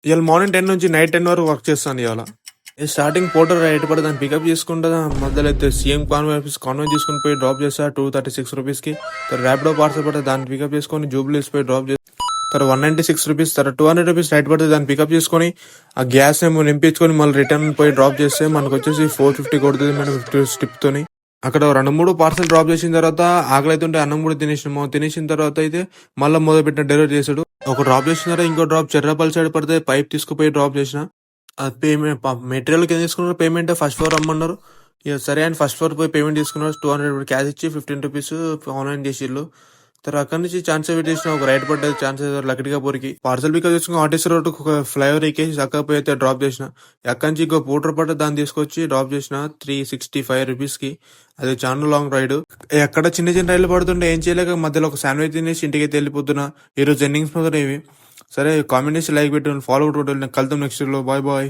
ఇవాళ మార్నింగ్ 10 నుంచి నైట్ 10 వరకు వర్క్ చేస్తాను ఇవాళ. స్టార్టింగ్ పోర్టర్ రైట్ పడి దాన్ని పికప్ చేసుకుంటా మధ్యలో అయితే సీఎం కాన్వే తీసుకుని పోయి డ్రాప్ చేస్తా 236 రూపీస్కి. తర్వాత ర్యాపిడో పార్సల్ పడితే దాన్ని పికప్ చేసుకొని జూబ్లీస్ పోయి డ్రాప్ చేస్తా. తర్వాత 196 రూపీస్, తర్వాత 200 రూపీస్ రైట్ పడితే దాన్ని పికప్ చేసుకొని ఆ గ్యాస్ ఏమో నింపించుకొని మళ్ళీ రిటర్న్ పోయి డ్రాప్ చేస్తే మనకు వచ్చేసి 450 కొడుతుంది మేడం 50 స్టిప్తోని. అక్కడ 2-3 పార్సల్ డ్రాప్ చేసిన తర్వాత ఆకలి అయితే అన్నం కూడా తినేసిన తర్వాత అయితే మళ్ళీ మొదలు పెట్టిన డెలివరీ చేసాడు. ఒక డ్రాప్ చేసిన తర్వాత ఇంకో డ్రాప్ చెర్రపల్లి సైడ్ పడితే పైప్ తీసుకుపోయి డ్రాప్ చేసిన. అది పేమెంట్ మెటీరియల్ కింద తీసుకున్నారు. పేమెంట్ ఫస్ట్ ఫ్లోర్ రమ్మన్నారు. ఇక సరే అని ఫస్ట్ ఫ్లోర్ పోయి పేమెంట్ తీసుకున్నారు. 200 క్యాష్ ఇచ్చి 15 రూపీస్ ఆన్లైన్ చేసిళ్ళు. తర్వాత అక్కడి నుంచి ఛాన్స్ వెయిట్ చేసిన ఒక రైట్ పడ్డది ఛాన్స్ లక్కడిగా పోరికి పార్సల్ పికప్ చేసుకుని ఆర్టీసీ రోడ్ ఒక ఫ్లైఓవర్ ఎక్కేసి చక్కగా పోయి అయితే డ్రాప్ చేసిన. అక్కడి నుంచి ఇంకో పూటర్ పడ్డ దాన్ని తీసుకొచ్చి డ్రాప్ చేసిన 365 రూపీస్కి. అది చాలా లాంగ్ రైడ్. ఎక్కడ చిన్న చిన్న రైలు పడుతుంటే ఏం చేయలేక మధ్యలో ఒక శాండ్విచ్ తినేసి ఇంటికి అయితే వెళ్ళిపోతున్నా. ఈరోజు ఎన్నింగ్స్ మాత్రం ఇవి. సరే కామెంట్ చేసి లైక్ పెట్టి ఫాలో అవుట్ కలుద్దాం నెక్స్ట్ లో. Bye bye.